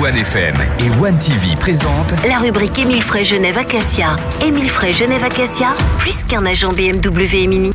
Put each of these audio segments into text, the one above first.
One FM et One TV présentent la rubrique Émile Frey Genève Acacia. Émile Frey Genève Acacia, plus qu'un agent BMW et Mini.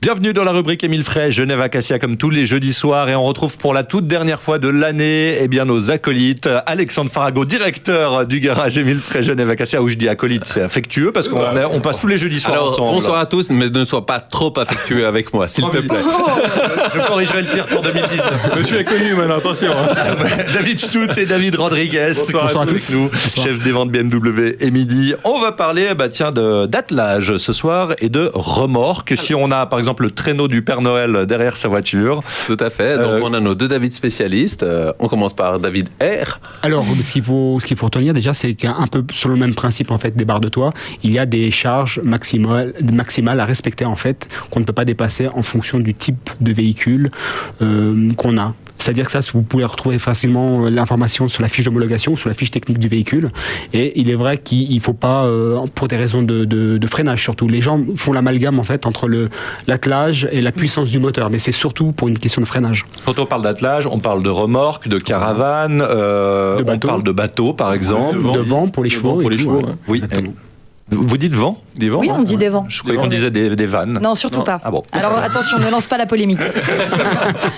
Bienvenue dans la rubrique Émile Frey, Genève Acacia, comme tous les jeudis soirs, et on retrouve pour la toute dernière fois de l'année, nos acolytes. Alexandre Farago, directeur du garage Émile Frey, Genève Acacia, où je dis acolyte, c'est affectueux, parce qu'on passe tous les jeudis soirs ensemble. Bonsoir à tous, mais ne sois pas trop affectueux avec moi, s'il te plaît. Je corrigerai le tir pour 2019. Monsieur est connu maintenant, attention. David Stutz et David Rodriguez, bonsoir à tous. Nous, chef des ventes BMW et Midi. On va parler d'attelage ce soir et de remorque. Si on a, par exemple, le traîneau du Père Noël derrière sa voiture. Tout à fait. Donc, on a nos deux David spécialistes. On commence par David R. Alors, ce qu'il faut retenir déjà, c'est qu'un peu sur le même principe en fait des barres de toit, il y a des charges maximales à respecter en fait, qu'on ne peut pas dépasser en fonction du type de véhicule qu'on a. C'est-à-dire que ça, vous pouvez retrouver facilement l'information sur la fiche d'homologation, sur la fiche technique du véhicule. Et il est vrai qu'il ne faut pas, pour des raisons de freinage surtout, les gens font l'amalgame en fait entre l'attelage et la puissance du moteur, mais c'est surtout pour une question de freinage. Quand on parle d'attelage, on parle de remorque, de caravane, on parle de bateau par exemple. De vent pour les chevaux. Oui, exactement. Vous dites vent? Des vents, oui, on dit des vents. Je croyais qu'on disait des vannes. Non, surtout pas. Ah bon. Alors attention, ne lance pas la polémique.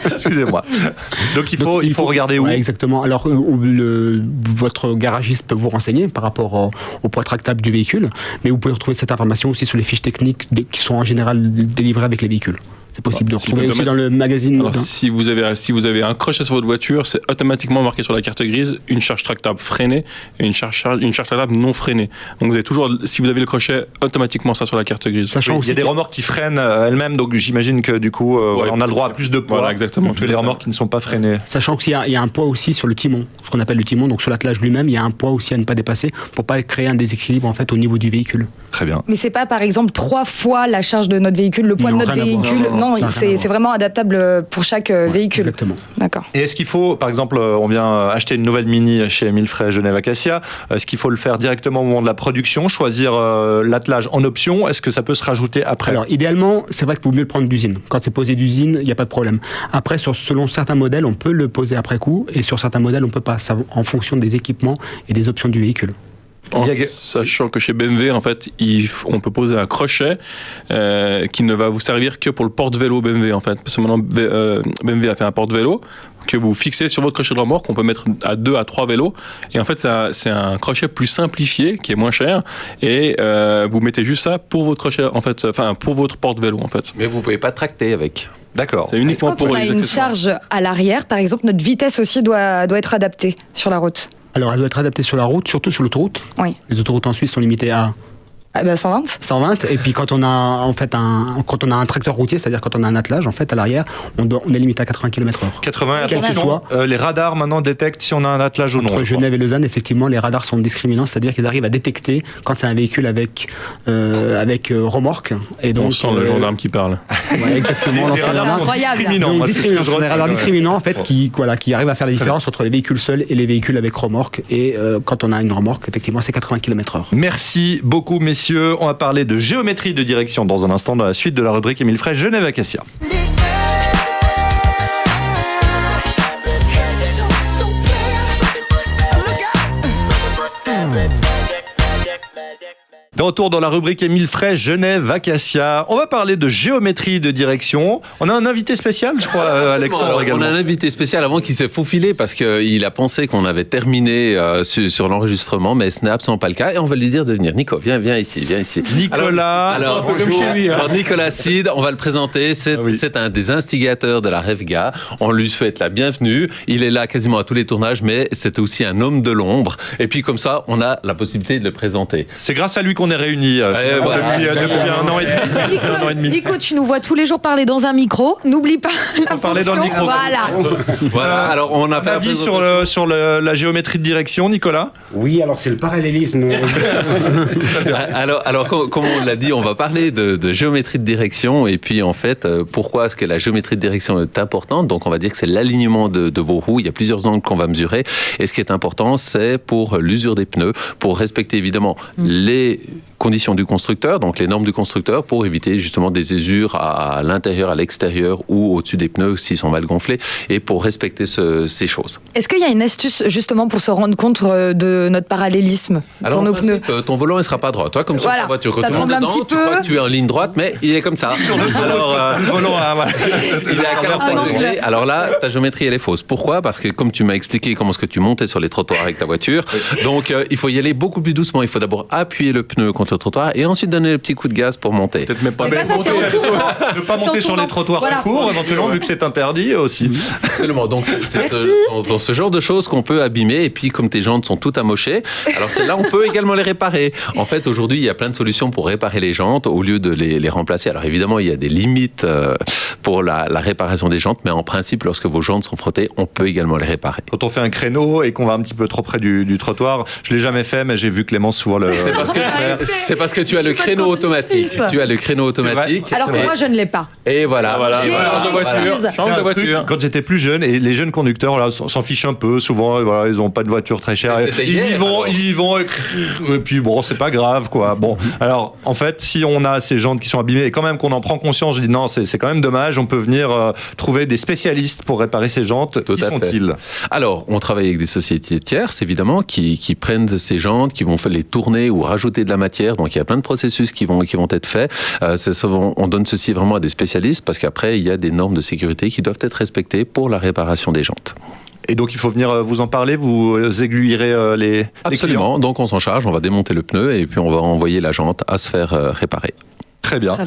Excusez-moi. Donc il faut regarder où? Ouais, exactement. Alors votre garagiste peut vous renseigner par rapport au poids tractable du véhicule, mais vous pouvez retrouver cette information aussi sur les fiches techniques qui sont en général délivrées avec les véhicules. C'est possible de retrouver aussi dans le magazine. Alors, si vous avez un crochet sur votre voiture, c'est automatiquement marqué sur la carte grise une charge tractable freinée et une charge tractable non freinée. Donc vous avez toujours, si vous avez le crochet, automatiquement ça sur la carte grise. Sachant il y a des remorques qui freinent elles-mêmes, donc j'imagine que du coup on a le droit à plus de poids. Voilà, exactement. Que les remorques qui ne sont pas freinées. Sachant qu'il y a un poids aussi sur le timon, ce qu'on appelle le timon, donc sur l'attelage lui-même, il y a un poids aussi à ne pas dépasser pour pas créer un déséquilibre en fait au niveau du véhicule. Très bien. Mais c'est pas par exemple 3 fois la charge de notre véhicule, le poids de notre véhicule. Non, c'est vraiment adaptable pour chaque véhicule. Exactement. D'accord. Et est-ce qu'il faut, par exemple, on vient acheter une nouvelle Mini chez Émile Frey Genève Acacia, est-ce qu'il faut le faire directement au moment de la production, choisir l'attelage en option? Est-ce que ça peut se rajouter après? Alors idéalement, c'est vrai qu'il vaut mieux le prendre d'usine. Quand c'est posé d'usine, il n'y a pas de problème. Après, selon certains modèles, on peut le poser après coup, et sur certains modèles, on ne peut pas, ça, en fonction des équipements et des options du véhicule. En sachant que chez BMW, en fait, on peut poser un crochet qui ne va vous servir que pour le porte-vélo BMW, en fait. Parce que maintenant, BMW a fait un porte-vélo que vous fixez sur votre crochet de remorque, qu'on peut mettre à 2 à 3 vélos. Et en fait, c'est un crochet plus simplifié, qui est moins cher. Et vous mettez juste ça pour votre crochet, en fait, enfin, pour votre porte-vélo, en fait. Mais vous ne pouvez pas tracter avec. D'accord. C'est uniquement pour les accessoires. Quand on a une charge à l'arrière, par exemple, notre vitesse aussi doit être adaptée sur la route. Alors, elle doit être adaptée sur la route, surtout sur l'autoroute. Oui. Les autoroutes en Suisse sont limitées à 120. 120. Et puis quand on a un tracteur routier, c'est-à-dire quand on a un attelage en fait à l'arrière, on est limité à 80 km/h. 80. Quel que soit. Les radars maintenant détectent si on a un attelage ou non. Entre Genève et Lausanne, effectivement, les radars sont discriminants, c'est-à-dire qu'ils arrivent à détecter quand c'est un véhicule avec remorque. Et donc on sent le gendarme qui parle. Ouais, exactement. Les radars sont discriminants. Donc, sont des radars discriminants en fait qui arrivent à faire la différence entre les véhicules seuls et les véhicules avec remorque. Et quand on a une remorque, effectivement, c'est 80 km/h. Merci beaucoup, messieurs. On va parler de géométrie de direction dans un instant, dans la suite de la rubrique Émile Frey Genève Acacia. De retour dans la rubrique Émile Frey Genève Acacia. On va parler de géométrie de direction. On a un invité spécial, je crois, Alexandre également. On a un invité spécial avant qu'il s'est faufilé parce qu'il a pensé qu'on avait terminé sur l'enregistrement, mais ce n'est absolument pas le cas. Et on va lui dire de venir. Nico, viens ici. Nicolas. Alors Nicolas Cid, on va le présenter. C'est un des instigateurs de la REVGA. On lui souhaite la bienvenue. Il est là quasiment à tous les tournages, mais c'est aussi un homme de l'ombre. Et puis comme ça, on a la possibilité de le présenter. C'est grâce à lui qu'on est réunis depuis un an et demi. Nico, tu nous vois tous les jours parler dans un micro. N'oublie pas la parler dans le micro. Voilà. Alors on a fait un avis sur la géométrie de direction, Nicolas? Oui, alors c'est le parallélisme. alors comme on l'a dit, on va parler de géométrie de direction et puis en fait, pourquoi est-ce que la géométrie de direction est importante? Donc on va dire que c'est l'alignement de vos roues. Il y a plusieurs angles qu'on va mesurer et ce qui est important, c'est pour l'usure des pneus, pour respecter évidemment les conditions du constructeur, donc les normes du constructeur, pour éviter justement des usures à l'intérieur, à l'extérieur ou au-dessus des pneus s'ils sont mal gonflés, et pour respecter ces choses. Est-ce qu'il y a une astuce justement pour se rendre compte de notre parallélisme pour nos pneus? Ton volant ne sera pas droit. Toi, comme sur ta voiture, quand ça tu montes dedans, tu crois que tu es en ligne droite, mais il est comme ça. Alors, le volant, voilà. il est à 45 degrés. Alors là, ta géométrie, elle est fausse. Pourquoi? Parce que comme tu m'as expliqué comment est-ce que tu montais sur les trottoirs avec ta voiture, donc il faut y aller beaucoup plus doucement. Il faut d'abord appuyer le pneu contre le trottoir et ensuite donner le petit coup de gaz pour monter. Peut-être même pas C'est pas ça, c'est en tournant. Ne pas monter sur les trottoirs courts, éventuellement, vu que c'est interdit aussi. Absolument. Donc c'est dans ce genre de choses qu'on peut abîmer. Et puis comme tes jantes sont toutes amochées, alors c'est là on peut également les réparer. En fait, aujourd'hui, il y a plein de solutions pour réparer les jantes au lieu de les remplacer. Alors évidemment, il y a des limites pour la réparation des jantes, mais en principe, lorsque vos jantes sont frottées, on peut également les réparer. Quand on fait un créneau et qu'on va un petit peu trop près du trottoir, je l'ai jamais fait, mais j'ai vu Clémence souvent le. C'est parce que tu as le créneau automatique. Tu as le créneau automatique. Alors que moi, je ne l'ai pas. Et voilà. Change de voiture. Quand j'étais plus jeune, et les jeunes conducteurs voilà, s'en fichent un peu, souvent, voilà, ils n'ont pas de voiture très chère. Ils y vont, et puis bon, c'est pas grave, quoi. Bon, alors, en fait, si on a ces jantes qui sont abîmées, et quand même qu'on en prend conscience, je dis non, c'est quand même dommage, on peut venir trouver des spécialistes pour réparer ces jantes. Qui sont-ils? Alors, on travaille avec des sociétés tierces, évidemment, qui prennent ces jantes, qui vont les tourner ou rajouter de la matière. Donc, il y a plein de processus qui vont être faits. On donne ceci vraiment à des spécialistes parce qu'après, il y a des normes de sécurité qui doivent être respectées pour la réparation des jantes. Et donc, il faut venir vous en parler, vous aiguillerez les Absolument. clients. Donc, on s'en charge, on va démonter le pneu et puis on va envoyer la jante à se faire réparer. Très bien.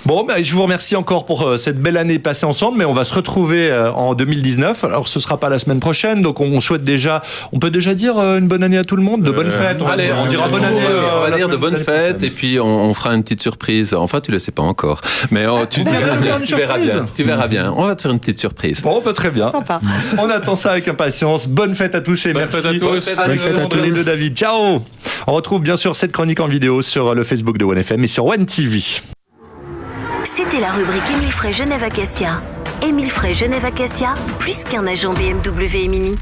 Bon, je vous remercie encore pour cette belle année passée ensemble, mais on va se retrouver en 2019. Alors, ce sera pas la semaine prochaine, donc on souhaite déjà, on peut déjà dire une bonne année à tout le monde, de bonnes fêtes. On dira bonne année. On va dire de bonnes fêtes et puis on fera une petite surprise. Enfin, tu le sais pas encore, mais tu verras bien. Tu verras bien. On va te faire une petite surprise. Bon, très bien. Sympa. On attend ça avec impatience. Bonne fête à tous et merci. Bonne fête à tous. Bonne fête à tous les deux, David. Ciao. On retrouve bien sûr cette chronique en vidéo sur le Facebook de OneFM et sur One TV. C'était la rubrique Émile Frey Genève Acacia. Émile Frey Genève Acacia, plus qu'un agent BMW et Mini.